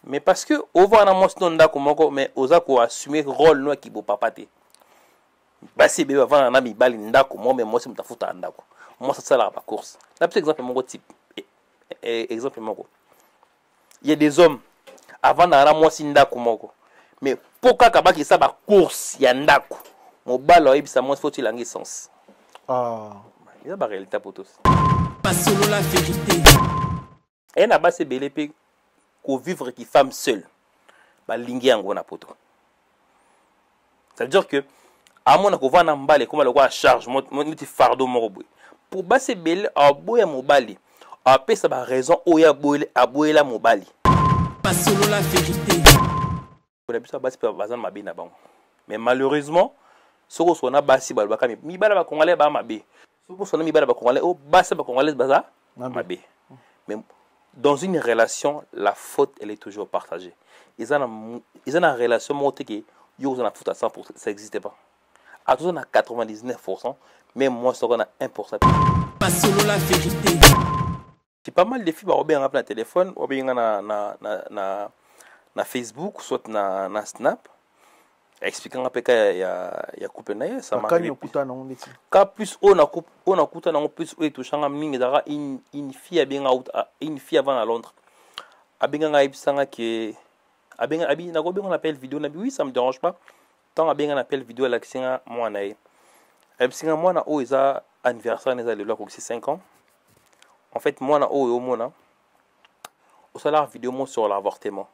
mais parce que au voir na mwasi no ndako moko mais oza ko assumer rôle no ki bo papa te basi be avant na mibali ndako mo mais mwasi mutafuta ndako mwasi sala ba course na petit exemple moko type exemple moko il y a des hommes avant na mwasi ndako moko mais pourquoi kabaki ça ba course ya ndako mobalo ebisa mwasi faut il angi sens il y a ba réalité pour tous pas solo la vérité et na basi belé pe ko vivre qui femme seule ba lingi yango na poto ça veut dire que à mon ko vana mbale comme le quoi charge mon petit fardeau moko boy pour basi belé a boya mobali a pesa ba raison oya boyele aboyela mobali pas solo la vérité on a besoin basi bazan mabe na bango mais malheureusement soko sona basi balbaka mi bala ba congolais ba mabe soko sona mi bala ba congolais o basi ba congolais baza mabe mais dans une relation la faute elle est toujours partagée ils ont une relation monté que yo on a faute à 100% ça n'existait pas à tout on a 99% même moi ça on a 1% pas solo la vérité c'est pas mal de filles ba bien rappeler téléphone ou bien na Facebook soit na Snap expliquant un peu qu'il y a coupé na ça m'a ka plus on a coupé na plus ou touchant mingi dara une fille a bien out une fille avant à Londres a bien nga ibsanga que a bien na go bien on appelle vidéo na oui ça me dérange pas tant a bien on appelle vidéo la kinga moi na ibsanga moi na o isa anniversaire na le loi 5 ans en fait moi na o mona au salaire vidéo sur l'avortement.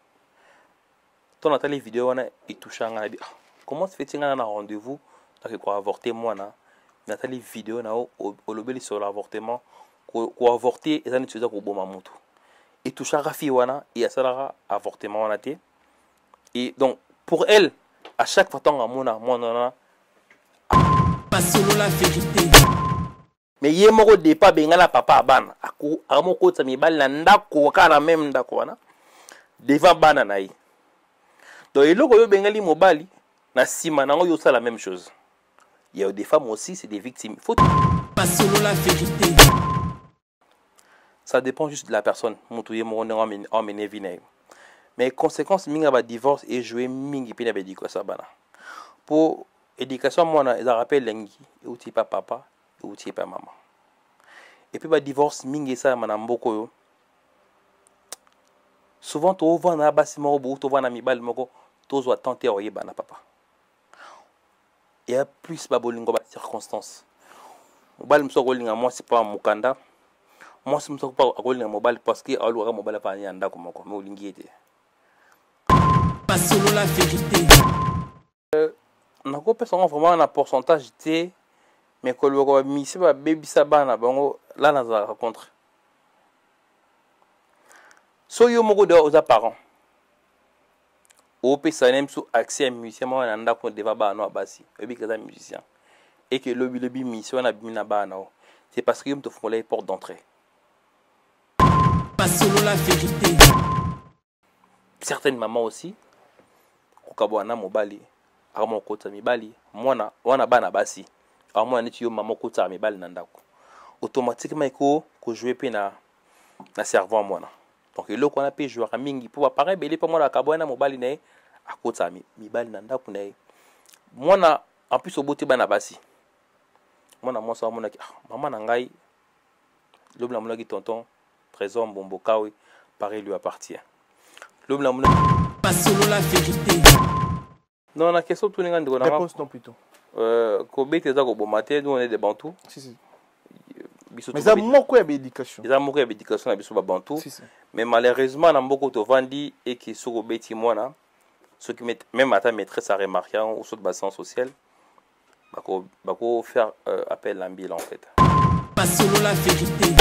Ton atelier vidéo on a et touchant à comment se fait-il un rendez-vous donc quoi avorter moi na Nathalie vidéo na au lobby sur l'avortement quoi avorter et ça ne se ko bon mamutu et touchant rafi wana et ça avortement on a été et donc pour elle à chaque fois tant moi na pas solo la vérité mais yé moko départ bengala papa bana ako ko tsa mibali na ndako kana même ndako wana devant bana na yi donc eloko yo bengali mobali na sima nango yo ça la même chose il y a des femmes aussi c'est des victimes faut pas solo la vérité ça dépend juste de la personne mutuye mo en menevine mais conséquence minga ba divorce et jouer mingi pina be diko ça bana pour éducation moi na ça rappelle lengi ou ti pas papa ou ti pas maman et puis ba divorce mingi ça mana mboko yo souvent to va na basi moko bo to va na mibali moko to zo tenter oyeba na papa et a plus ba bolingo ba circonstances mobali mso ko linga moi c'est pas mukanda moi c'est mso ko ko linga mobali parce que alu ka mobali pa nyanda ko moko me olingi ete pas solo la vérité na ko pesa vraiment na pourcentage té mais ko lo ko mi se ba baby sa bana bango là na za contre so yo moko de aux parents au pesa nem sous accès musicien moi na ndako deva bana basi ebi kaza musicien et que le mission na bina bana c'est parce que yo me font les portes d'entrée pas solo la vérité certaines mamans aussi kokabwana mobali amo kota mibali mwana wana bana basi amo neti yo maman kota mibali na ndako automatiquement ko jouer pe na cerveau mwana donc le qu'on a pu jouer à mingi pour apparaître belé pour moi la kabwana mobali na a kota mibali na ndako na mwana en plus au boté bana basi mwana moi ça mona maman na ngai l'homme la mona ki tonton trésor mbombo kawe pareil lui appartient l'homme la mona pas solo la vérité non la question tout n'engande ko na réponse non plutôt ko bete za ko bomate nous on est des bantous si mais ça moko ya éducation ça moko ya éducation na biso ba bantou mais malheureusement na mboko to vandi et qui soko beti mwana ceux qui mettent même à ta maîtresse à remarquer ou sur de sens social bako faire appel à l'ambile en fait pas solo la vérité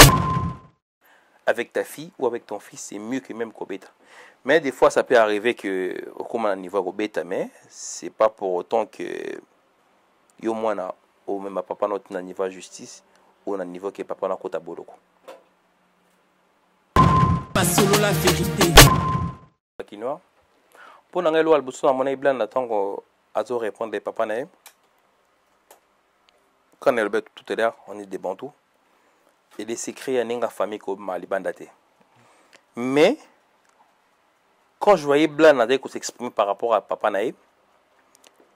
avec ta fille ou avec ton fils c'est mieux que même Kobeta mais des fois ça peut arriver que au comme à niveau Kobeta mais c'est pas pour autant que yo mwana ou même papa notre niveau justice ou na niveau que papa na kota boloko pas solo la vérité Kinoa pour nanga lo albuso na mona iblan na tango azo répondre papa na quand elle bet tout à l'heure on est des bantous et des secrets à ninga famille comme malibandate mais quand je voyais Blan Nadeko s'exprimer par rapport à Papa Naïb,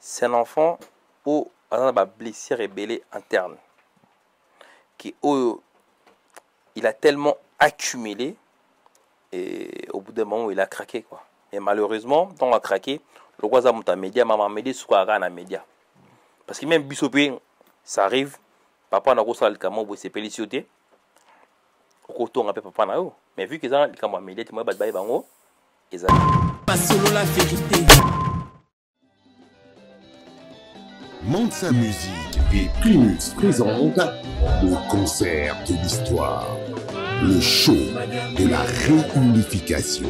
c'est un enfant où il a une blessure rebelle interne. Il a tellement accumulé et au bout d'un moment, il a craqué, quoi. Et malheureusement, quand il a craqué, le roi a média, maman média, ce qu'on a média. Parce que même Bissopé, ça arrive, papa n'a pas le caméra, c'est pélicioté. Au côté, on appelle papa n'a. Mais vu qu'ils ont le caméra média, tu m'as dit, bah, ils ont. Pas solo la vérité. Mansa Musique et Primus présentent le concert de l'histoire, le show de la réunification.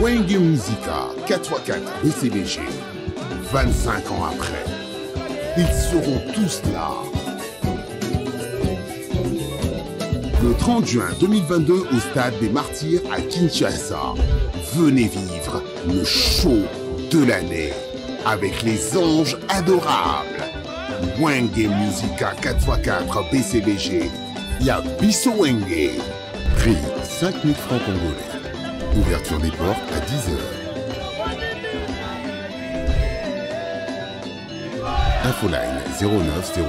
Wenge Musica 4x4 BCBG, 25 ans après, ils seront tous là. Le 30 juin 2022 au Stade des Martyrs à Kinshasa, venez vivre le show de l'année avec les anges adorables. Wenge Musica 4x4 BCBG, Y'a Bisso Wenge. Prix 5 000 francs congolais. Ouverture des portes à 10h. Infoline 09 00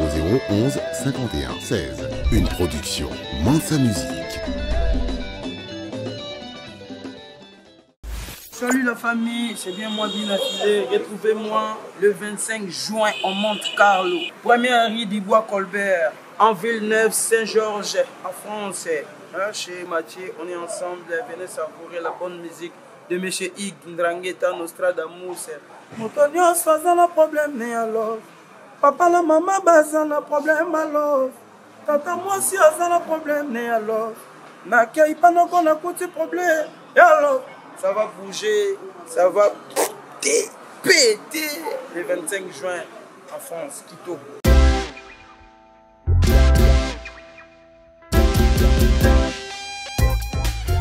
11 51 16. Une production Mansa Musique. Salut la famille, c'est bien moi Bin Affilé. Retrouvez-moi le 25 juin en Monte-Carlo. Première rue du Bois Colbert, en Villeneuve, Saint-Georges, en France. Chez Mathieu, on est ensemble. Venez savourer la bonne musique de M. Ig Ndrangheta Nostradamus. Motonio faisant le problème, mais alors. Papa, la maman, bazan le problème, alors. Tata, moi aussi, bazan le problème, mais alors. N'accueille pas nos qu'on a coûté problème. Et alors, ça va bouger, ça va péter le 25 juin en France, Quito.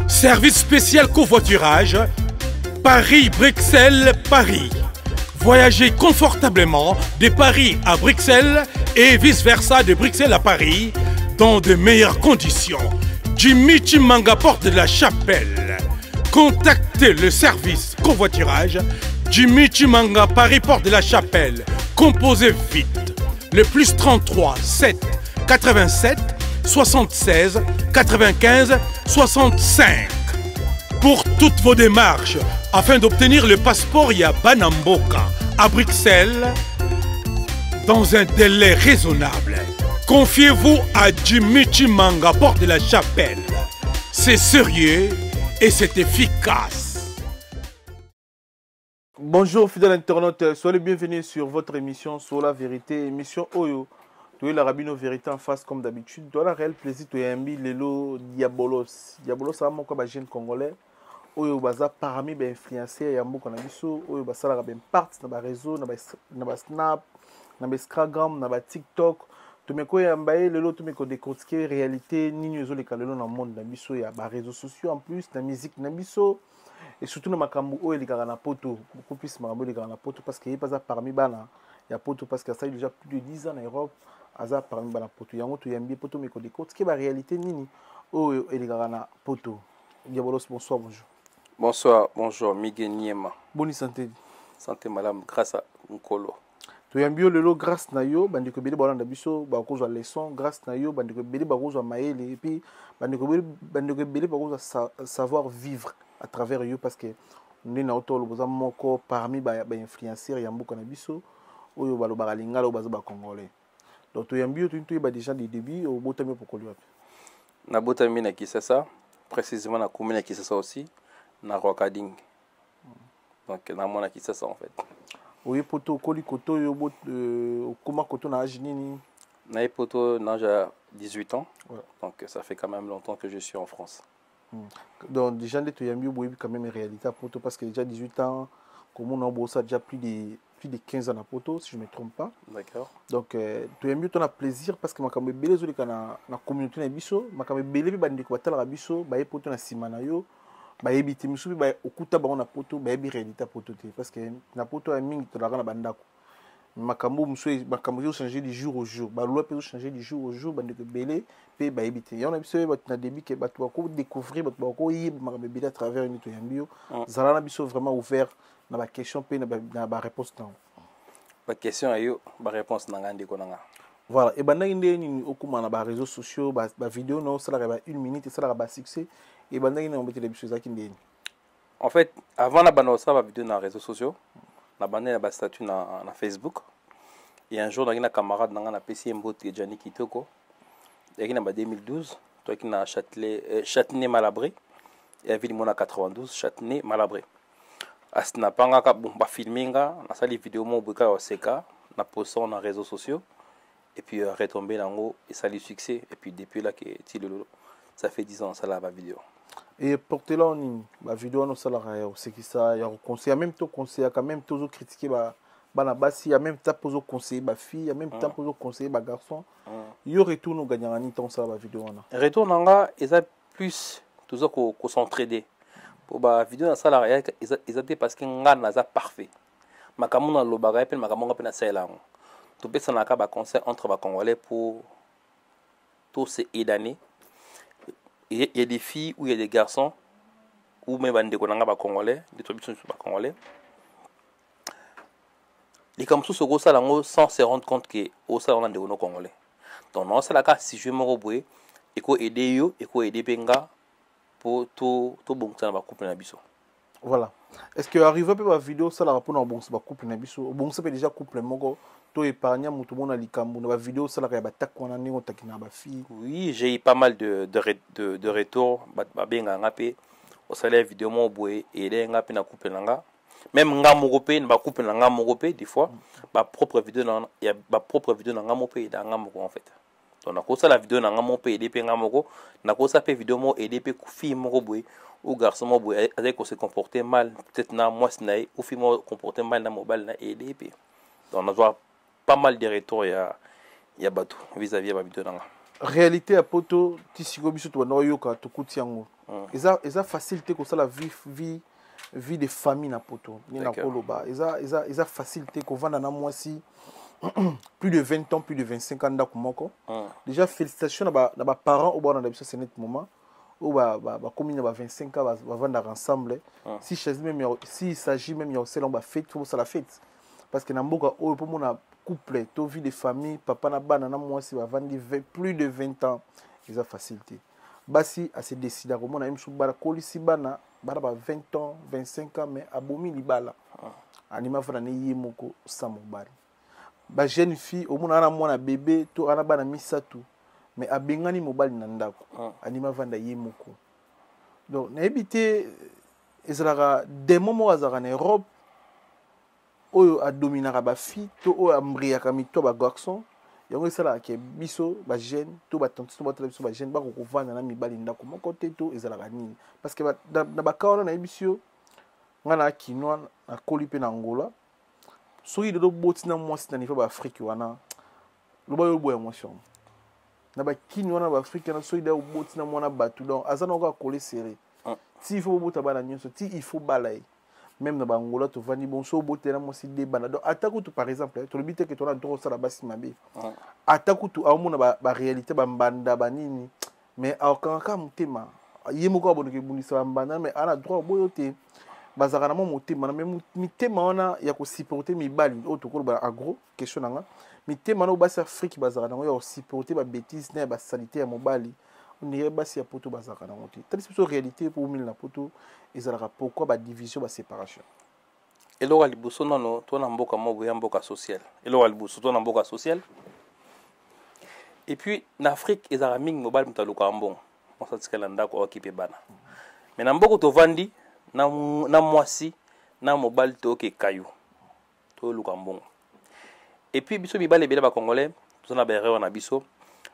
Service spécial covoiturage, Paris-Bruxelles-Paris. Voyagez confortablement de Paris à Bruxelles et vice-versa de Bruxelles à Paris dans de meilleures conditions. Jimmy Chimanga, porte de la Chapelle. Contactez le service covoiturage Jimmy Chimanga, Paris, porte de la Chapelle. Composez vite. Le plus 33 7 87 76 95 65. Pour toutes vos démarches, afin d'obtenir le passeport Yabanamboka à Bruxelles, dans un délai raisonnable, confiez-vous à Jimmy Chimanga, porte de la Chapelle. C'est sérieux et c'est efficace. Bonjour fidèles internautes, soyez les bienvenus sur votre émission sur la vérité, émission Oyo. Tu es la Rabino Vérité en face comme d'habitude. Tu as le réel plaisir de aimer Lelo Diabolos. Diabolos, c'est un jeune congolais. Oyo baza parmi les influenceurs ya mboka na biso. Oyo basala ka ben part na ba réseau, na ba Snap, na ba Instagram, na ba TikTok. Tu me koya mbaye lelo tu me ko décortiquer réalité nini zo le kalelo na monde na biso ya ba réseaux sociaux en plus na musique na biso et surtout na makambu oyo likaka na poto. Beaucoup plus makambu likaka na poto parce que il baza parmi bana ya poto parce que ça il déjà plus de 10 ans en Europe. Aza parmi bana poto yango to yambi poto me ko décortiquer ba réalité nini oyo likaka na poto. Diabolos, bonsoir, bonjour. Bonsoir, bonjour, Miguel Niema. Bonne santé. Santé, madame, grâce à Nkolo. Tu as bien le grâce na yo, bandiko beli balanda biso, ba kozwa leçon, grâce na yo, bandiko beli ba kozwa maele, et puis bandiko beli ba kozwa savoir vivre à travers yo, parce que nous na otolo boza moko parmi ba influenceurs ya mboka na biso, oyo balo ba lingala o baza ba congolais. Donc tu as bien tu ba déjà des débuts au botami pour koliwa. Na botami na Kisasa, précisément na commune na Kisasa aussi. Na Rwakading. Donc na mona Kisasa en fait. Oui, poto koli koto yo bot comment koto na âge nini? Na poto na j'ai 18 ans. Ouais. Donc ça fait quand même longtemps que je suis en France. Donc déjà tu as bien quand même une réalité à poto parce que déjà 18 ans comme on a bossé déjà plus de 15 ans à poto si je ne me trompe pas. D'accord. Donc tu as mieux ton plaisir parce que makambe belé zo na communauté na biso, makambe belé bandi ko batala biso, ba poto na simana yo. Ba ebiti misubi ba okuta ba na poto ba ebi réalité poto te parce que na poto ya mingi to la na bandako makambo muso makambo changer du jour au jour ba loi peut changer du jour au jour bande que belé pe ba ebité y en a biso ba na début que ba to ko découvrir ba ko yi makambo belé à travers une to yambio zala na biso vraiment ouvert na ba question pe na ba réponse non ba question ayo ba réponse na ngandi ko nanga voilà et banda inde ni okuma na ba réseaux sociaux ba vidéo no ça la ba 1 minute et ça la ba succès et banda inde on mettre les biso za kindeni en fait avant la bande ça ba vidéo na réseaux sociaux na bande na statut na Facebook et un jour dans un camarade dans un PC Mbote Gianni Kitoko et qui na 2012 toi qui na Châtenay Malabré et ville mona 92 Châtenay Malabré asna panga ka bon ba filminga na sali vidéo mo buka oseka na postant na réseaux sociaux et puis retomber nango et ça lui succès et puis depuis là que Tilolo ça fait 10 ans ça la vidéo. Et porter là on ba vidéo no salarié c'est qui ça il y a conseil même tout conseil quand même toujours critiquer ba na basi il y a même temps pour conseiller ba fille il y a même temps pour conseiller ba garçon il y aurait tout nous gagnant ni temps ça ba vidéo na retour nanga et ça plus toujours ko s'entraider pour ba vidéo na salarié ils étaient parce que ngana za parfait makamu na lobaka pe makamu nga pe na salango to pesa na ka ba conseil entre ba congolais pour tous ces aider. Il y a des filles ou il y a des garçons ou même des congolais, des traditions congolais. Les comme sous ce gros salon sans se rendre compte que au salon des congolais. Donc non c'est la cas si je me reboué et ko aider yo et ko aider benga pour tout bon ça va couper na biso. Voilà. Est-ce que arriver pe ba vidéo ça la rapport na bon ça va couper na biso. Bon ça peut déjà couper moko to épargner mutu mona likambo na vidéo ça la ba takona ni on takina ba fille. Oui, j'ai eu pas mal de retours ba benga ngapé au salaire vidéo mo boé et les ngapé na couper nanga. Même nga moko ba couper nanga moko des fois ba propre vidéo na ya ba propre vidéo na nga moko pe da nga moko en fait. Donc na ko ça la vidéo na nga moko pe aider pe nga moko na ko ça pe vidéo mo aider pe fille moko boé ou garçon mo boé avec qu'on se comporter mal peut-être na moi snaï ou fille mo comporter mal na mobile na aider pe. Donc on a pas mal de retours il y a bateau vis-à-vis de vidéo nanga. Réalité à poto tisiko biso to na yoka to kutiango. Eza facilité ko ça la vie de famille na poto ni na koloba. Eza facilité ko vanda na mwasi plus de 20 ans plus de 25 ans ndako moko. Déjà félicitations na ba parents au bord na biso c'est net moment ou ba commune na ba 25 ans va vendre ensemble. Si il s'agit même ya selon ba fête faut ça la fête. Parce que na mboka o pour mon couple to vie de famille papa na bana na mwasi va vendre plus de 20 ans ils ont facilité basi à se décider comme on a imsou bala kolisi bana bala ba 20 ans 25 ans mais abomi libala anima fana ne yemoko samobali ba jeune fille au mona na mwana bébé to ana bana misatu mais abengani mobali na ndako anima vanda yemoko donc na ebité ezalaka des moments azaka na Europe oyo a dominaka ba fille to oyo ambriaka mito ba garçon yango sala ke biso ba jeune to ba tante to ba biso ba jeune ba ko vanda na mibali ndako moko te to ezalaka nini parce que na ba kaona na ebisio ngana kinwa na kolipe na Angola soki do boti na mwasi na niveau ba Afrique wana lo ba yo boya émotion na ba kinwa na ba Afrique na soki da boti na mwana batu donc azana ko coller serré si il faut bota bana nyonso ti il faut balai même dans Angola tu vas ni bon so boté na mosi débat donc atako tu par exemple tu le bité que tu as trop ça la basi mabe atako tu a mona ba réalité ba mbanda ba nini mais akanga mutema yemoko abono ke bunisa ba mbanda mais ana droit boyote bazaka na mo mutema na même mitema ona ya ko supporter mibali o to ko ba agro question nanga mitema no basi Afrique bazaka na yo supporter ba bêtise na ba sanité ya mobali on irait basi ya poto bazaka na moté telle c'est réalité pour mille na poto ezalaka pourquoi ba division ba séparation elo alibuso nano to na mboka mobo ya mboka social elo alibuso to na mboka social et puis na Afrique ezalaka mingi mobile mutaluka mbongo on satikala ndako okipe bana mais na mboko to vandi na mwasi na mobile to ke kayu to luka mbongo et puis biso bibale bele ba congolais to na berre na biso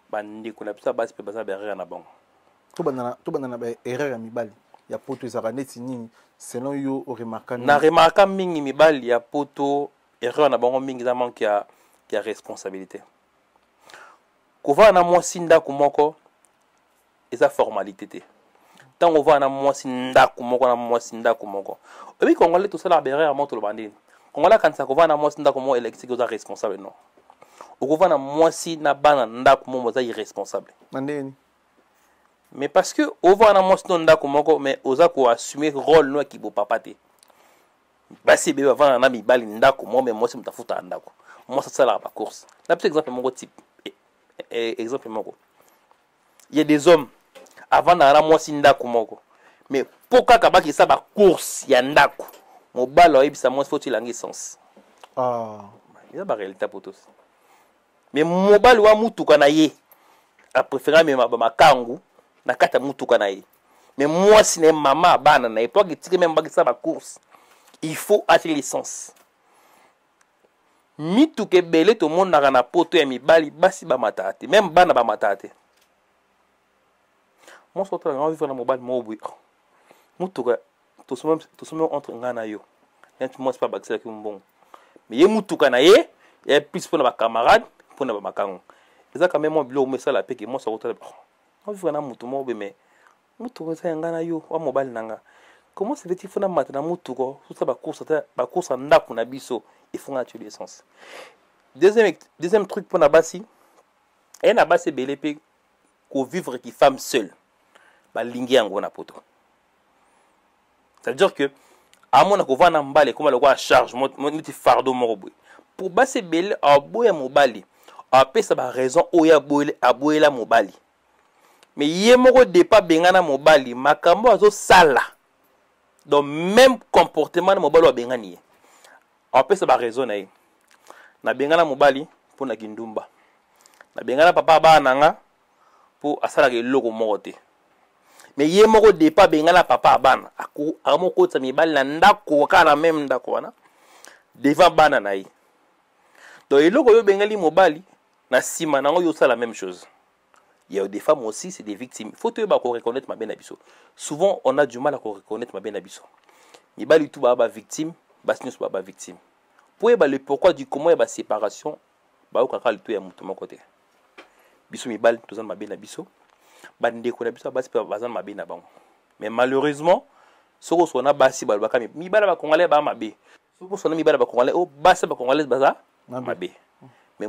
bandi ko na biso basi pe baza berre na bongo to banana ba erreur ya mibali ya poto ezaka neti nini selon yo o remarquant na remarquant mingi mibali ya poto erreur na bango mingi za manque ya responsabilité kova na mwasi ndako moko eza formalité te tango va na mwasi ndako moko na mwasi ndako moko obi congolais to sala berre ya moto lo bandini Congolais quand ça kovana moi ndako mo électrique oza responsable non. Okovana moi si na bana ndako mo oza irresponsable. Mandeni. Mais parce que ovana moi si ndako moko mais oza ko assumer rôle no ki bo papa te. Basi beba vana na mibali ndako mo mais moi si mutafuta ndako. Moi ça la ba course. Na petit exemple moko type. Exemple moko. Il y a des hommes avant na moi si ndako moko. Mais pourquoi kabaki ça ba course ya ndako. Mobile oyebisa moi faut-il en sens. Ah, il y a ba réalité pour tous. Mais mobile wa mutuka na ye. A préférer même ma kangu na kata mutuka na ye. Mais moi si ne maman bana na toi qui tire même ba ça ba course. Il faut acheter licence. Mituke belé tout monde na poto ya mibali basi ba matate. Même bana ba matate. Moi surtout on vivre na mobile mobile. Mutuka tout sommes entre ngana yo. Net moi c'est pas baxer qui bon. Mais ye mutuka na ye, et plus pour na camarade, pour na makango. Eza quand même moi bilo mais ça la paix que moi ça retourne. On vivre na mutu mo mais mutuka ça ngana yo wa mobile nanga. Comment c'est fait il faut na matana mutuka, tout ça ba course ndako na biso, il faut ngatu l'essence. Deuxième truc pour na basi, et na basi belé pe ko vivre qui femme seule. Ba lingi yango na poto. C'est-à-dire que à mon avis, na mbale comme le roi charge mon fardeau morobwe. Pour basse belle à boya mobali. A pe ça ba raison oya boile a boela mobali. Mais yé moko dépa bengana mobali makambo azo sala. Donc même comportement na mobali wa bengani. A pe ça ba raison na ye. Na bengana mobali pour na kindumba. Na bengana papa ba nanga pour asala ke loko morote. Mais yé moko dépa bengala papa bana ako ko tsa mibali na ndako kana même ndako wana devant bana na yi. Donc eloko yo bengali mobali na sima nango yo ça la même chose. Il y a des femmes aussi c'est des victimes. Faut te ba ko reconnaître ma benabiso. Souvent on a du mal à reconnaître ma benabiso. Mibali tout ba victime, basnus ba victime. Pour ba le pourquoi du comment ba séparation ba o kaka le tout ya mutu mon côté. Biso mibali tout ça ma benabiso. Mais malheureusement, ce qu'on a basi balbaka mi bala ba congolais ba mabe. Ce qu'on a mi bala ba congolais o basi ba congolais baza mabe. Mais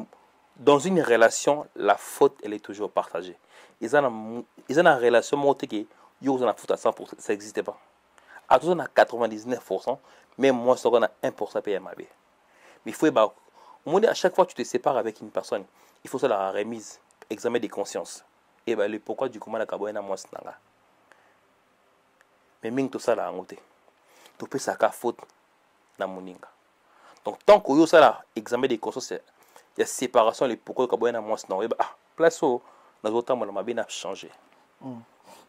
dans une relation, la faute elle est toujours partagée. Ils ont une relation monté que yo on a faute à 100%, ça n'existait pas. À tout on a 99%, même moi ça on a 1% payé mabe. Mais il faut ba au moins à chaque fois que tu te sépares avec une personne, il faut ça la remise, examen de conscience. Et bien, le pourquoi du comment la caboyena moi snanga. Mais ming tout ça là en côté. Tu peux ça ka faute na moninga. Donc tant que yo ça là examen des consciences, il y a séparation les pourquoi caboyena moi snanga. Et ah place au na autant mon ma bien a changé.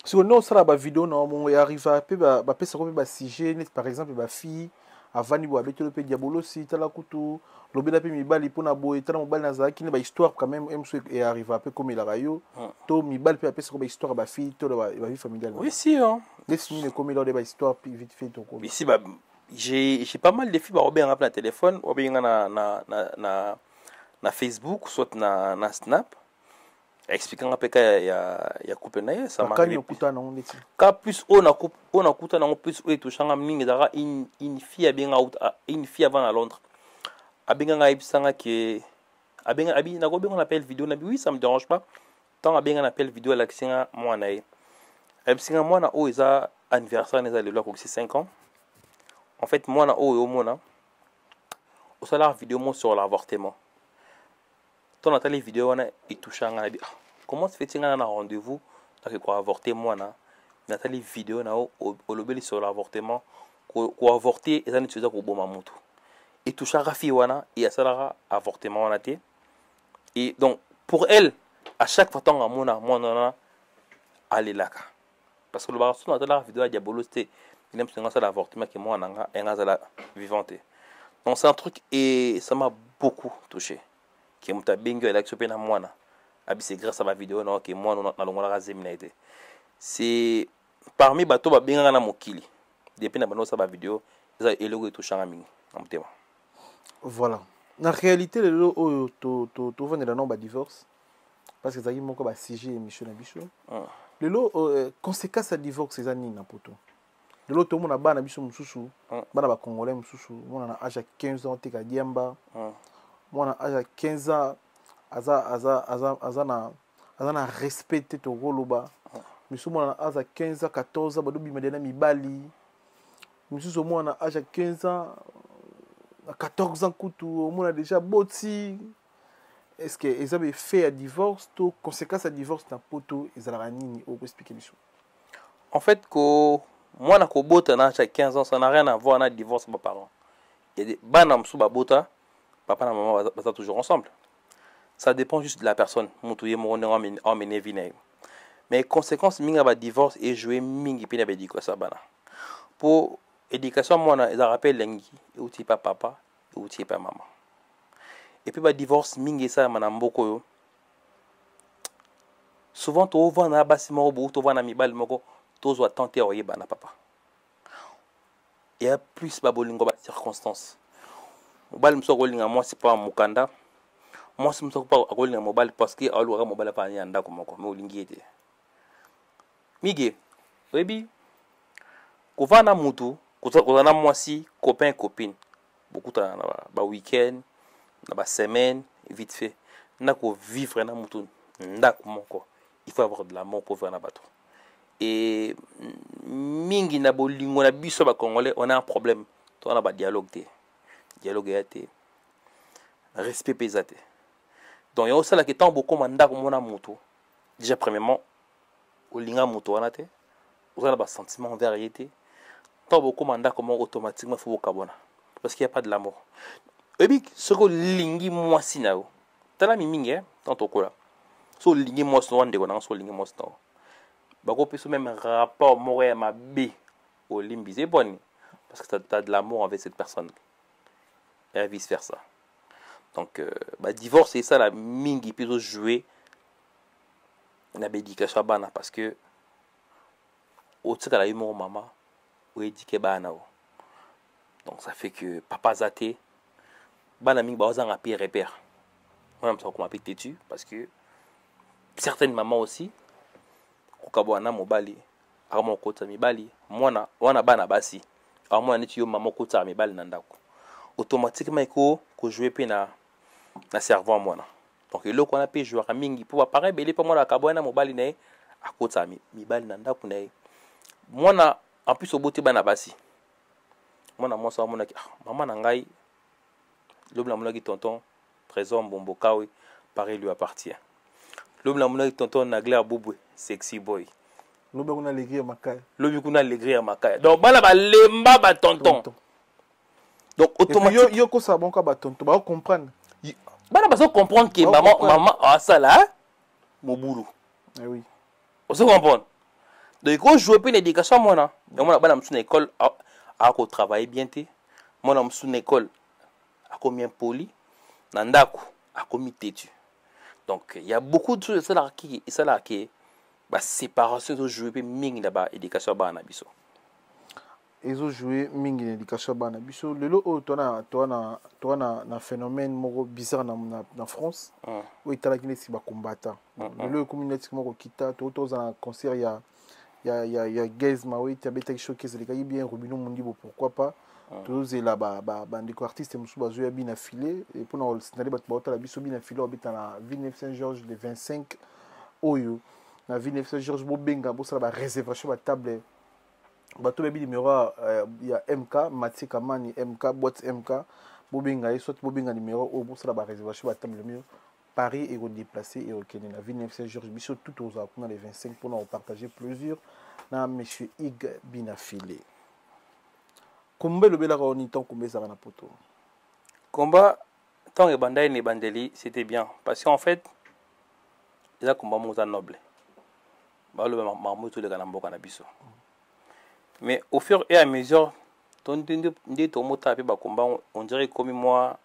Si on a ça là ba vidéo non mon arrive à ba pesa ko ba sujet par exemple ba fille avant ni bo avec le pe diabolo si tala kutu lobela pe mibali pona boy tala mobali na zaki ni ba histoire quand même mso et arrive un peu comme il a rayo to mibali pe apesa ko ba histoire ba fille to ba vie familiale. Oui si hein. Laisse-moi comme il a ba histoire puis vite fait ton ko. Ici bah j'ai pas mal de filles ba robé en na téléphone, robé na Facebook soit na Snap. Expliquant après qu'il y a coupé na ça m'a ka plus on a coupé na plus et tout changa mingi dara une fille bien out une fille avant à Londres abinga ibisanga que abinga abi na go on appelle vidéo na oui ça me dérange pas tant abinga appelle vidéo la kinga moi na ibisanga moi na o isa anniversaire na le ko 5 ans en fait moi na o mona au salaire vidéo moi sur l'avortement. Ton atelier vidéo on a et touchant à comment se fait-il un rendez-vous donc quoi avorter moi na atelier vidéo na au lobby sur l'avortement quoi avorter et ça ne se dit qu'au bon moment et touchant rafi wana et à ça avortement on a été et donc pour elle à chaque fois tant à moi aller là parce que le bar sur la vidéo à diabolo c'était il aime ça l'avortement que moi nanga et ngazala vivante donc c'est un truc et ça m'a beaucoup touché. Qui m'a bingo et l'accepté na moi na c'est grâce à ma vidéo non que moi na longola razemina été c'est parmi bato ba binga na mokili depuis na bano sa ba vidéo ça eloko et touchant mingi en tema. Voilà na réalité le lo to vendre la non ba divorce parce que ça y moko ba CG émission na biso le lo conséquence à divorce ça ni na poto de l'autre monde a bana biso mususu bana ba congolais mususu mon na âge à 15 ans te ka diamba mon na âge à 15 ans azana respecté to goloba mususu mon na âge à 15 ans 14 ans ba do bima dena mibali mususu mon na âge à 15 ans à 14 ans kutu mon a déjà boti. Est-ce que ils avaient fait un divorce, tout conséquence à divorce dans poto ils allaient nini au expliquer les choses. En fait que moi na ko bota na 15 ans ça n'a rien à voir avec divorce mes parents. Il y a des banam sous babota papa et maman sont toujours ensemble. Ça dépend juste de la personne. Moutouye mo en vine. Mais conséquence minga ba divorce et jouer mingi pina be diko ça bana. Pour éducation moi na ils rappellent lengi et outi pas papa et outi pas maman. Et puis, le divorce, ça, yo. Souvent, tu vas dans un bâtiment, tu vas dans un mibal, tu vas tenter de faire papa. Il y a plus de circonstances. Moi, c'est pas un mukanda. Moi, c'est pas un parce que je suis pas un mobile. Miguel, baby, quand on a mutu, quand on a moi si copain copine, beaucoup de week-end. Na ba semaine vite fait na ko vivre na mutu ndako moko il faut avoir de l'amour pour vivre na bato et mingi na bolingo na biso ba congolais on a un problème to na ba dialogue ya te respect pesate donc yo sala que tant beaucoup mandako mona mutu déjà premièrement olinga mutu wana te on a ba sentiment envers yete tant beaucoup mandako mo automatiquement faut kabona parce qu'il y a pas de l'amour. Et puis, ce que lingi moi si nao, t'as la mimingue, tant au cola. So lingi moi si on dégonne, so lingi moi si nao. Bago peut même rapport moré ma b au limbi, c'est bon, parce que t'as de l'amour avec cette personne. Et vice versa. Donc, divorce c'est ça la mingi plutôt jouer. Na bédication bana parce que au tsika la humour maman ou édiqué bana. Donc ça fait que papa zaté. Bana mingi bazanga pire repère. Moi je me suis têtu parce que certaines mamans aussi kokabwana mobali aramo kota mibali mwana wana bana basi aramo neti yo maman kota mibali na ndako automatiquement ko jouer pe na cerveau mwana donc le ko na pe jouer mingi pour pareil belé pas mwana kabwana mobali na akota mibali na ndako na mwana en plus au boté bana basi mwana moi ça mwana maman na ngai l'homme la moulagi tonton trésor mbombo kawe pareil lui appartient. L'homme la moulagi tonton nagler bouboué sexy boy. L'homme kuna alegria makaya. L'homme kuna alegria makaya. Donc bala ba lemba ba tonton. Donc automatiquement yo ko sa bon ka ba tonton ba comprendre. Bala ba so comprendre que maman a ça là mobulu. Eh oui. On se comprendre. Donc il faut jouer pour l'éducation moi na. Donc moi bala msuna école a ko travailler bien té. Moi na msuna école a combien poli nandako a commis têtu. Donc il y a beaucoup de choses ça là qui bah séparation de jouer mingi là-bas éducation ba na biso. Ils ont joué mingi éducation ba na biso. Lelo o toi na phénomène moko bizarre na France. Où il tala kinesi ba combattant. Lelo communauté moko kita to na concert ya Gazma oui tu as bêté showcase les gars bien Rubino Mondibo pourquoi pas. Tous et là-bas, des artistes qui bien affilés. Et pour nous, c'est la biso bien affilé. On est à Villeneuve Saint-Georges le 25 Oyo. Na Villeneuve Saint-Georges, Bobenga, pour ça la réservation à table. Bateau baby numéro il y a MK, Mathieu Kamani, MK, boîte MK, Bobenga et soit Bobenga numéro O pour ça la réservation à table le mieux. Paris est redéplacé et au Kenya. Na Villeneuve Saint-Georges, biso tout aux appuis les 25 pour nous partager plusieurs. Na monsieur Ig bien affilé. Combat le belaka on y tant combat ça na poto. Combat tant et bandai ni bandeli c'était bien parce qu'en fait il a combat monta noble. Ba le mamu tout le kanamboka na biso. Mais au fur et à mesure ton ndé to mota pe ba combat on dirait comme moi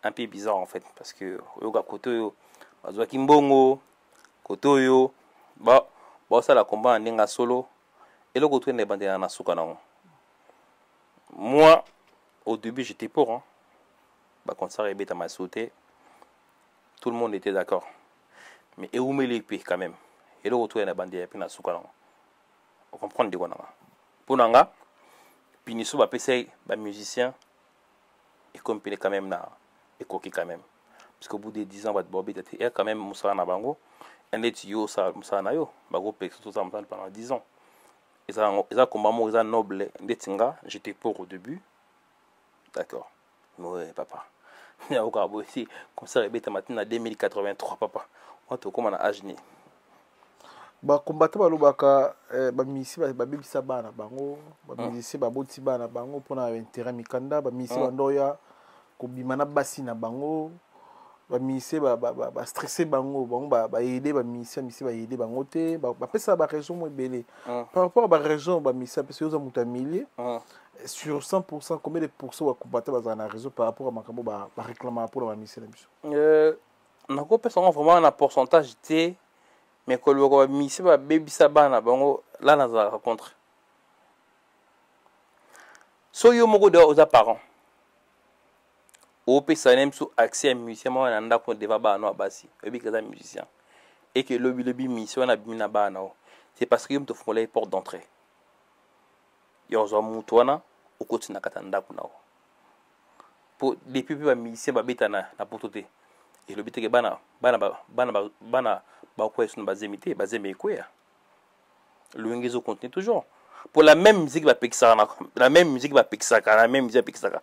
un peu bizarre en fait parce que yoga koto bazwa kimbongo koto yo ba ça la combat ndinga solo et le koto ne bandela na suka na. Moi, au début, j'étais pour. Hein. Bah, quand ça arrivait à ma sauté, tout le monde était d'accord. Mais et où met l'épée quand même. Et le retour à la bande et puis na souka. On comprend de quoi. Pour nanga, piniso ba pese ba musicien et comme pene quand même na et coquille quand même. Parce qu'au bout de 10 ans, Bobby était quand même Moussa Nabango. Un des tuyaux, ça Moussa Nayo, Bago Pexo, tout ça pendant 10 ans. Et ça, combat, ils ont noble, j'étais pauvre au début. D'accord. Ouais, papa. Il y a encore aussi, comme ça, il matin en 2083, papa. Moi, tu comme on a âge. Ba combattre ba lobaka ba misi ba bebisa bana bango ba misi ba boti bana bango pona intérêt mikanda ba misi ba ndoya ko bimana basi na bango ba misi ba stresser bango ba aider ba misi ba aider bango te ba pesa ba raison mo belé par rapport à ba raison ba misi parce que aux mutamilier sur 100% combien de pourcents ba combattre ba na raison par rapport à makambo ba réclamer pour ba misi na biso na ko pesa vraiment un pourcentage té mais quand le misi ba bebisa bana bango là na za rencontre so yo moko de aux parents au pesa nem sous accès à musicien moi nanda ko deva bana basi ebi kaza musicien et que le mission na bina bana c'est parce que yo mto fongolay porte d'entrée yo zo mutwana au côté na katanda kuna pour depuis ba musicien ba betana na pototé et le biteke bana ba quoi sont bazemité bazeme quoi le ngezo continue toujours pour la même musique va pixar la même musique va pixar la même musique pixar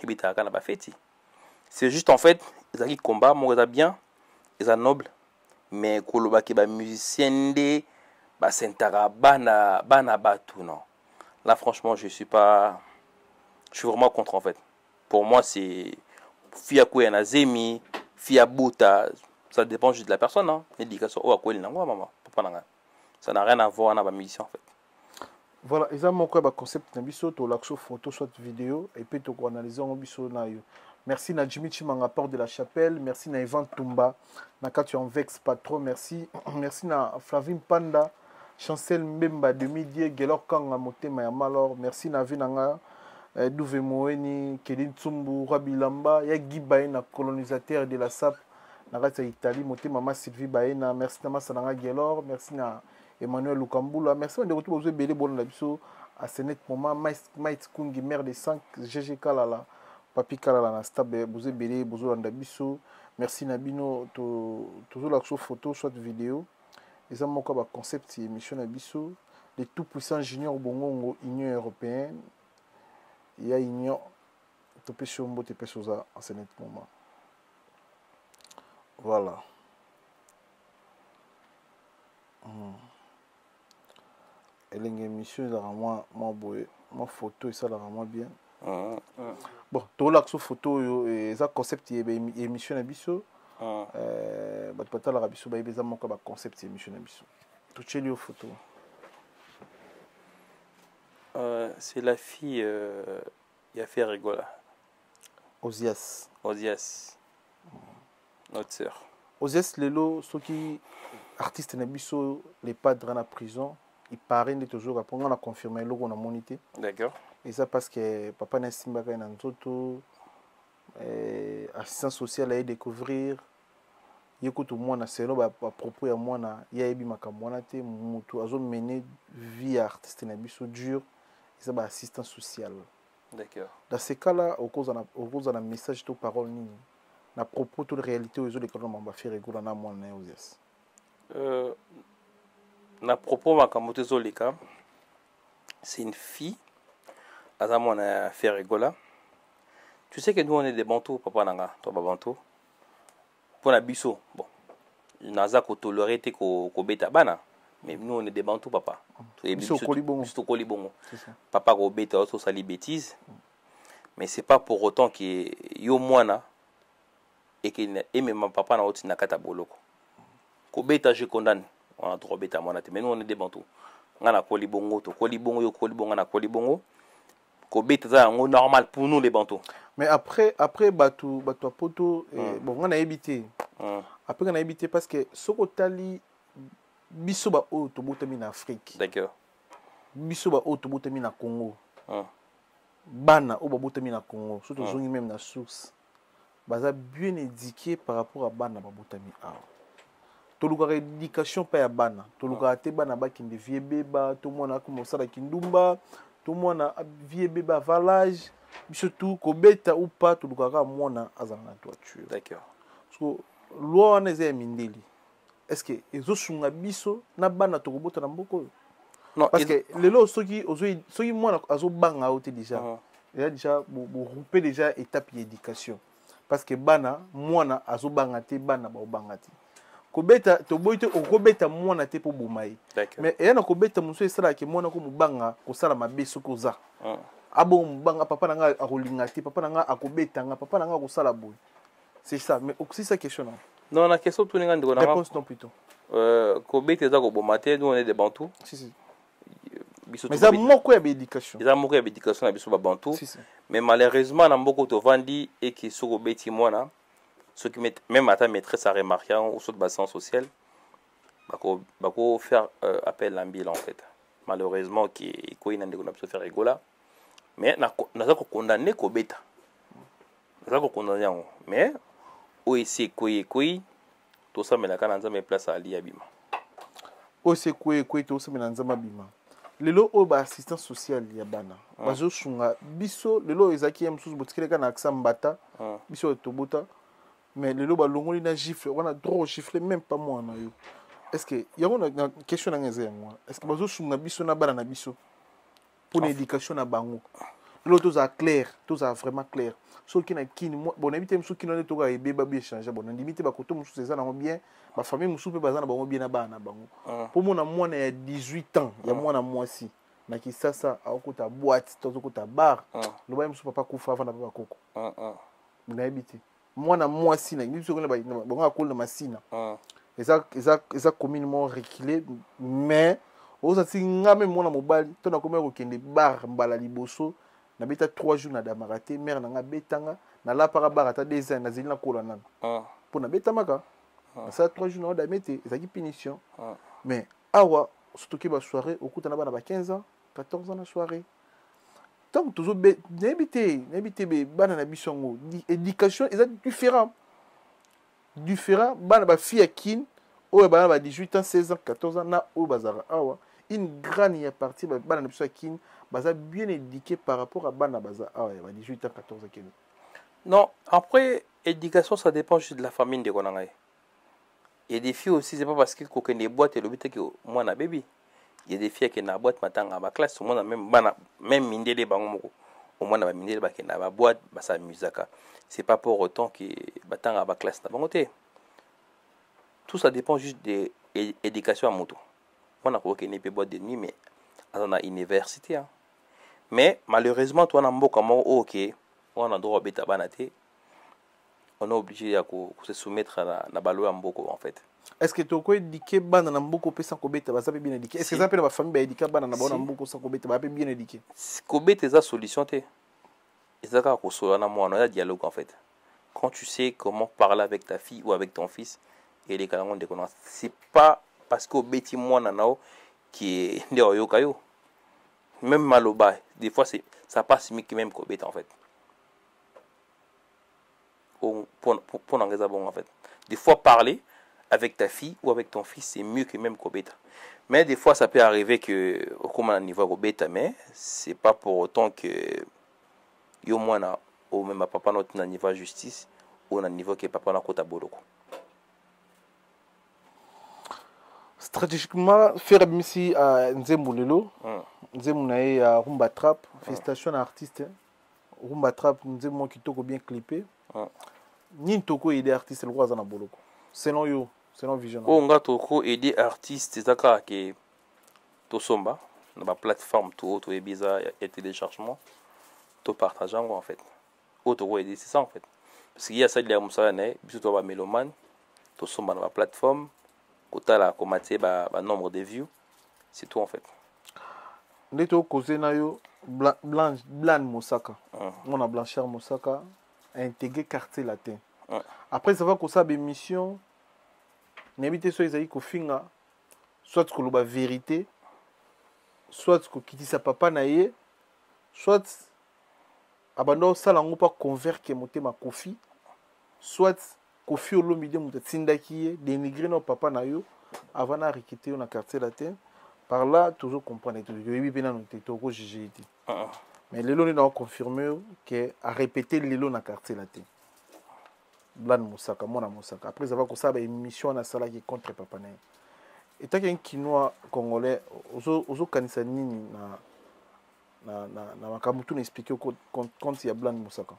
et bita kana ba feti c'est juste en fait ils ont combat mon ça bien ils sont nobles mais koloba ke ba musicien de ba sentara bana batu non là franchement je suis vraiment contre en fait pour moi c'est Fia quoi na zemi Fia Bouta, ça dépend juste de la personne, hein. L'éducation, oh, à quoi il n'a pas, maman. Ça n'a rien à voir avec la mission, en fait. Voilà, et ça, mon concept, tu as photo, soit vidéo, et puis tu as analysé en biso. Merci à Jimmy Chimanga, Porte de la Chapelle. Merci à Ivan Tumba, Nakatu en Vex Patro. Merci à Flavine Panda, Chancel Mbemba, Demi-Dieu, Gelor Kanga, Motema Yamalor. Merci à Vinanga. Douve Moeni, Kelin Tsumbu, Rabilamba, Yagi Baena, colonisateur de la SAP, Narata Italie, Moté Mama Sylvie Baena, merci à Massananga Gelor, merci à Emmanuel Lukambula, merci à Nderoto Bozo Bélé Bon Labiso, à Senet Moma, Maït Kungi, maire des 5, GG Kalala, Papi Kalala, Nastab, Bozo Bélé, Bozo Landabiso, merci Nabino, toujours l'action photo, soit vidéo, et ça, mon concept, émission Nabiso, les tout puissants juniors Bongo, Union européenne. Il y a union to pe shombo te pe soza en ce moment. Voilà. Et l'émission là moi boy ma photo et ça là vraiment bien. Bon, to la photo yo et ça concept émission na biso. Ba pata la biso ba beza moko ba concept émission na biso. To cheli yo photo. C'est la fille il a fait rigoler. Ozias. Notre sœur. Ozias Lelo, ceux qui artistes Nabiso, les padres en prison, ils parrainent toujours. Après, on a confirmé le qu'on a monité. D'accord. Et ça parce que papa Nassimba Nanzoto, assistance sociale a découvrir. Yeko tout moi na selo à propos à moi na yaebi makamwana te mutu azo mener vie artiste Nabiso dur. Et ça ba assistance sociale. D'accord. Dans ces cas-là, au cause d'un message de parole, à propos de la réalité, aux autres, on va faire rigoler dans mon nez. À propos de Zolika, c'est une fille. À ça, on a fait rigoler. Tu sais que nous, on est des bantous, papa Nanga, toi, bantou. Pour la biso, bon, naza ko toléré te ko beta bana. Mais nous, on est des bantous, papa. Biso kolibongo. Papa ko beta aussi sali bêtise. Mais c'est pas pour autant que yo mwana et que même papa na oti na kata boloko. Ko beta je condamne. On a trop beta mwana te. Mais nous, on est des bantous. Ngana kolibongo to kolibongo yo kolibongo na kolibongo. Ko beta za normal pour nous les bantous. Mais après batu poto bon on a évité. Après on a évité parce que sokotali biso ba o to botami na Afrique. D'accord. Biso ba o to botami na Congo. Bana o ba botami na Congo, surtout zongi même na source. Baza bien éduqué par rapport à bana ba botami a. tolukaka éducation pa ya bana tolukaka te bana bakende vie beba tomona ko mosala kindumba tomona vie beba valage biso tout kobeta ou pas tolukaka mwana azanga na toiture. D'accord. Parce que loi wana eza ya mindeli est-ce que ezosunga biso na bana tokobota na mboko? Non, parce que lelo soki mwana azobanga ote déjà il y a déjà groupé déjà étape d'éducation parce que bana mwana azobanga te bana baobanga te kobeta toboite okobeta mwana te po bomayi mais yana kobeta muso esala ke mwana ko mubanga kosala mabeso koza abo mubanga papa nanga akolinga te papa nanga akobeta nga papa nanga kosala boy c'est ça mais aussi ça question non la question tout ninga ndiko na réponse non plutôt kobeta za ko bomate nous on est des bantous si mais ça moko ya éducation ça moko ya éducation na biso ba bantous mais malheureusement na mboko to vandi et qui soko beti mwana ceux qui mettent même à ta maîtresse à remarquer ou sur de bassin social bako faire appel à l'ambile en fait malheureusement qui quoi il n'a pas faire rigola mais n'a pas condamné ko beta n'a pas condamné mais o essayer quoi tout ça mais la cananza met place à Ali Abima o c'est quoi tout ça mais nanza mabima lelo o ba assistance sociale ya bana bazo sunga biso lelo ezaki msusu botikele na aksambata biso tobota mais lelo ba longoli na gifle on a trop giflé même pas moi na yo est-ce que y a une question na ngeze moi est-ce que bazo sunga biso na bana na biso pour l'éducation na bango lelo tout ça clair tout ça vraiment clair so qui na kini bon habité msu kino ne to ga ebe ba bi changer bon ndimité ba koto msu c'est ça na bien ba famille msu pe bazana bango bien na bana bango pour mona mwana ya 18 ans ya mwana mwasi na kisasa akota boîte to kota bar lo ba msu papa kufa fa na papa koko na habité mwana mwasi na biso ko ba bango akola masina eza communément reculé mais oza singa même mwana mobali to na komela ko kende bar mbala liboso na beta 3 jours na damarate mère na nga betanga na la para barata 2 ans na zeli na kola nan pour na beta maka ça 3 jours na damete ezaki punition mais awa surtout que ba soirée okuta na bana ba 15 ans 14 ans na soirée donc toujours n'habiter be bana na bisongo éducation est différent bana ba fille kin o bana ba 18 ans 16 ans 14 ans na o bazara awa une grande partie bana na biso kin baza bien éduqué par rapport à bana baza ah ouais 18 ans 14 ans. Non, après éducation ça dépend juste de la famille de konanga. Et des filles aussi c'est pas parce qu'ils coquent des boîtes et le but que moi na baby. Il y a des filles qui na boîte matanga ba classe tout le monde même bana même mindele bango moko. Au moins na mindele ba ki na ba boîte ba sa musaka. C'est pas pour autant que batanga ba classe na bango té. Tout ça dépend juste de l'éducation à moto. Moi na ko ne pe boîte de nuit mais dans la université hein. Mais malheureusement toi na mboka mo OK on a droit beta banate on est obligé à se soumettre à la baloi mboko en fait. Est-ce que tu as éduqué bana na mboko pe sans ko beta ba sa bien éduqué? Est-ce que ça peut la famille ba éduquer bana na bona mboko sans ko beta ba bien éduqué? Ko beta za solution té. Ezaka ko so na mo na dialogue en fait. Quand tu sais comment parler avec ta fille ou avec ton fils et les canons de connaissance, c'est pas parce que beti mo na nao qui est ndio yokayo. Même maloba des fois ça passe mieux que même kobeta en fait pour n'engager bon en fait des fois parler avec ta fille ou avec ton fils c'est mieux que même kobeta mais des fois ça peut arriver que comme à niveau kobeta mais c'est pas pour autant que yo mwana ou même papa notre na niveau justice ou na niveau que papa na kota boloko. Stratégiquement, faire ici à Nzemboulelo, Nzemounae à Rumba Trap, félicitations à l'artiste. Rumba Trap, Nzemou qui toko bien clippé. Ni toko aider artiste le roi Zana Boloko. Selon yo, selon vision. On a toko aider artiste, c'est ça que to somba, dans la plateforme tout et bizarre et téléchargement, to partageant en fait. Auto aider c'est ça en fait. Parce qu'il y a ça il y a moussa né, biso to ba mélomane, to somba dans la plateforme. Kotala komaté ba nombre de views c'est tout en fait ndeto causer na yo Blan Mosaka on a Blanchard Mosaka a intégré quartier latin après ça va ko sa émission n'habiter so ezali ko finga soit ko loba vérité soit ko kitisa papa na ye soit abando sala ngo pa convaincre motema kofi soit Kofi Olomide muta tindaki dénigrer nos papa na yo avant na rikité na quartier latin. Par là toujours comprendre tout. Je vais bien noter tout ko juger. Mais Lelo n'a confirmé que a répété Lelo na quartier latin. Blan Moussaka, mona Moussaka. Après avoir que ça une émission na sala qui contre papa na. Et tant qu'un Kinois congolais ozo kanisa nini na makamutu n'expliquer quand il y a Blan Moussaka.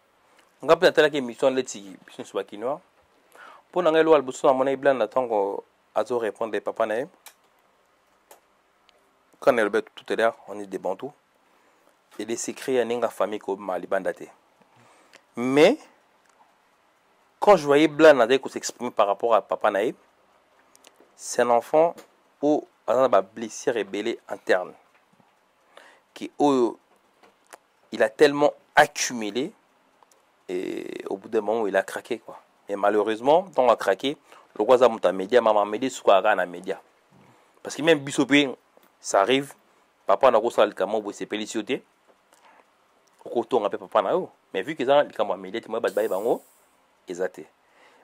On a peut-être la émission leti business wa Kinois. Pour n'angelo albuso na mona Blan na tango azo répondre papa na. Quand elle est tout à l'heure, on est des bantous. Et des secrets à une famille comme Malibandate. Mais quand je voyais Blan s'exprimer par rapport à Papa Naïb, c'est un enfant où il a une blessure rebelle interne. Il a tellement accumulé et au bout d'un moment il a craqué quoi. Et malheureusement, quand il a craqué, le roi a monté à média, maman média sur à média. Parce que même Bissopé, ça arrive, papa n'a pas le camion pour se féliciter. Papa na yo. Mais vu que ça le camion média, tu m'as pas de bango, exacté.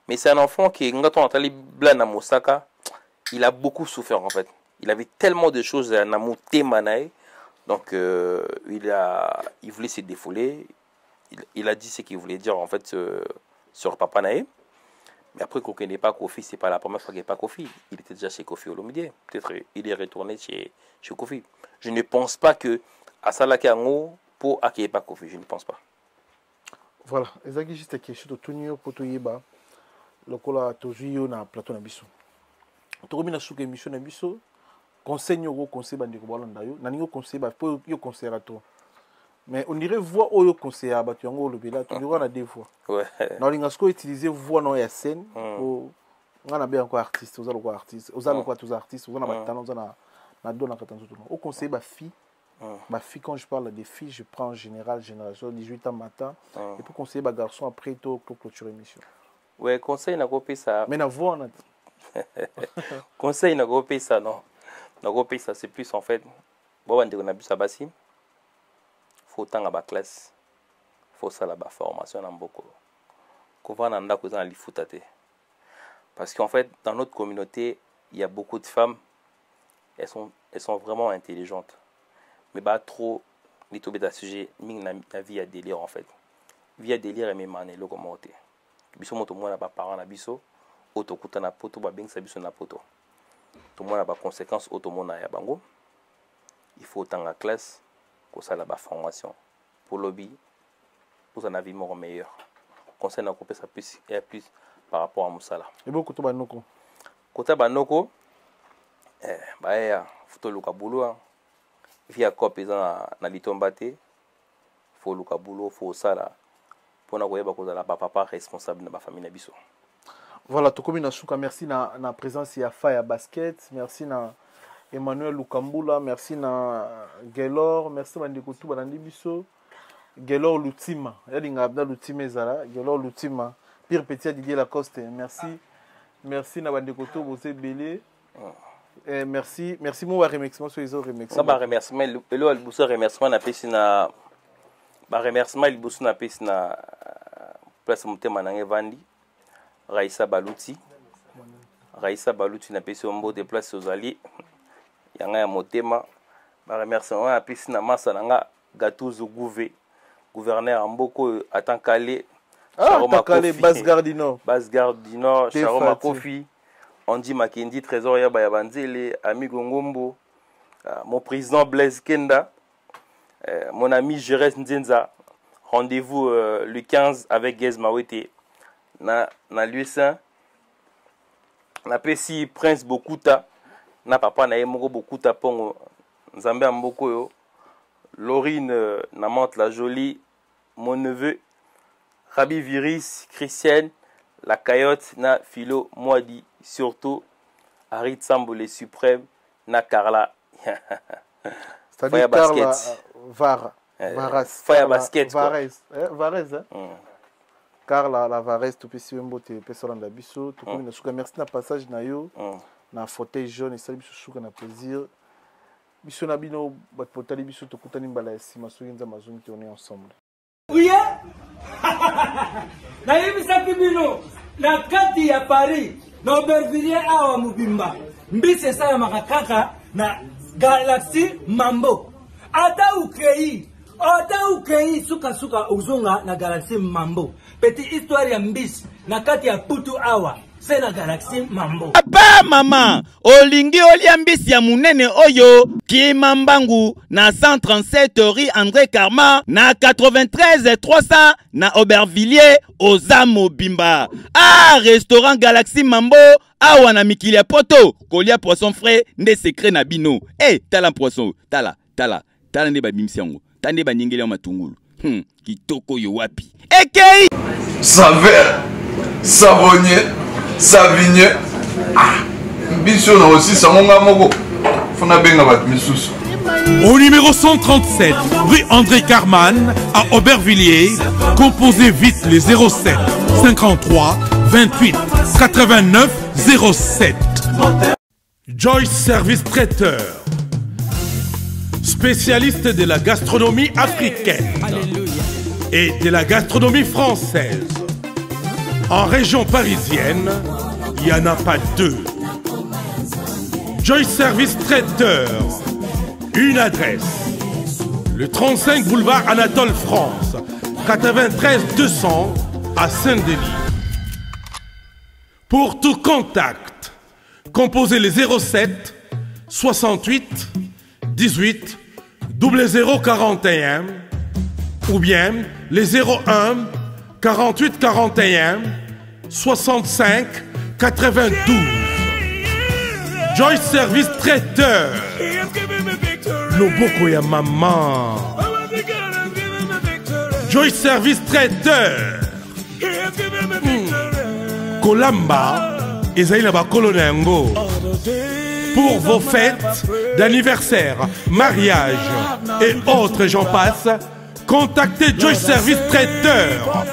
Mais c'est un enfant qui, quand on entend les Blan à Moussaka, il a beaucoup souffert en fait. Il avait tellement de choses à namouté manaï. Donc il voulait se défouler. Il a dit ce qu'il voulait dire en fait sur Papa Naïb. Mais après qu'on ne connaît pas Kofi, c'est pas la première fois qu'il n'est pas Kofi. Il était déjà chez Kofi Olomide. Peut-être il est retourné chez Kofi. Je ne pense pas que Asalaki Ango pour accueillir pas Kofi. Je ne pense pas. Voilà. Ezaki juste question de tout niveau pour tout yeba. Le cola toujours na plateau na biso. Tout na souke émission na biso. Conseil nyoko conseil bandiko balanda yo. Na ningo conseil ba pour yo conseil rato. Mais on dirait voix au conseil à battu yango lobela tu vois na deux fois. Ouais. Na lingasko utiliser voix non ya scène pour on a bien encore artiste, on a quoi artiste, on a quoi tous artistes, on a maintenant on a na dona katanzo tout. Au conseil ba fille. Ma fille quand je parle des filles, je prends en général génération 18 ans matin et pour conseiller ba garçon après tout clôture émission. Ouais, conseil na copé ça. Mais na voix on a conseil na copé ça non. Na copé ça c'est plus en fait bon on a bu ça basi. Faut tant à classe, faut ça la formation en beaucoup. Qu'on anda kozana li futate. Parce qu'en fait dans notre communauté, il y a beaucoup de femmes, elles sont vraiment intelligentes. Mais bah trop les tombés d'un sujet ming na vie à délire en fait. Vie à délire et même mané locomoté. Biso moto moi na ba parent na biso, auto kuta na poto ba beng sa biso na poto. Tout moi na ba conséquences auto mona ya bango. Il faut tant à classe pour ça la formation pour lobby pour un avis meilleur conseil na couper ça plus par rapport à Moussala et beaucoup to banoko kota banoko ba ya photo luka boulot via copie na litombate faut luka boulot faut sala pour na koyeba ko la papa responsable na ba famille na biso. Voilà to komi na suka merci na présence ya Faya Basket, merci na Emmanuel Lukambula, merci na Gelor, merci bandiko tout balandi biso. Gelor Lutima, yadinga abda Lutima ezala, Gelor Lutima, Pierre Petit Didier Lacoste, merci. Merci na bandiko tout bosé belé. Merci moi remerciement sur les autres remerciements. Ba remerciement elo albuso remerciement na pesina ba remerciement albuso na pesina place motema na ngevandi. Raissa Baluti na pesi ombo de place aux alliés. Yanga ya motema ba remerciement na pesi na masa nanga Gatuzo Gouvé gouverneur Mboko Atankale Atankale Basse-Gare du Nord Charoma Kofi Andy Makendi trésor ya Bayabanzele Amigo Ngombo mon président Blaise Kenda mon ami Jerez Nzenza. Rendez-vous le 15 avec Gez Mawete na l'US1 na pesi Prince Bokuta na papa na yemoko Bokuta pongo Nzambe Mboko yo Laurine Namante la Jolie mon neveu Rabi Viris Christiane la Cayotte na Philo Moadi surtout Harit Sambo les suprêmes na Carla c'est-à-dire Carla Varas Faya Basket Vares Carla la Vares tout petit mbote personne la biso tout comme na suka merci na passage na yo na fauteuil jaune et ça biso suka na plaisir biso na bino bat potali biso to kutani mbala sima soyenza mazungi on est ensemble oui na yebisa bino na kati ya Paris na Aubervilliers awa mubimba mbisi esala makakaka na Galaxy Mambo ata ukei suka uzunga na Galaxy Mambo petit histoire ya mbisi na kati ya putu awa c'est la Galaxy Mambo. Papa mama olingi olia mbisi ya munene oyo Kimambangu na 137 rue André Karma na 93 300 na Aubervilliers oza mobimba. Ah, restaurant Galaxy Mambo awa na mikili ya poto kolia poisson frais nde secret na bino. Tala poisson tala nde babimisi yango tande banyengeli ya matungulu kitoko yo wapi ekei saveur savonnier Savigne. Biso na aussi sangonga moko. Fona benga bat misusu. Au numéro 137, rue André Carman, à Aubervilliers, composez vite les 07 53 28 89 07. Joyce Service Traiteur, spécialiste de la gastronomie africaine et de la gastronomie française. En région parisienne, il n'y en a pas deux. Joyce Service Traiteur. Une adresse. Le 35 boulevard Anatole France. 93 200 à Saint-Denis. Pour tout contact, composez les 07 68 18 0041 ou bien les 01 48 41 65 92. Joyce Service Traiteur. Loboko ya maman. Joyce Service Traiteur. Kolamba ezali na bakolo na yango. Pour vos fêtes d'anniversaire, mariage et autres j'en passe, contactez Joyce Service Traiteur.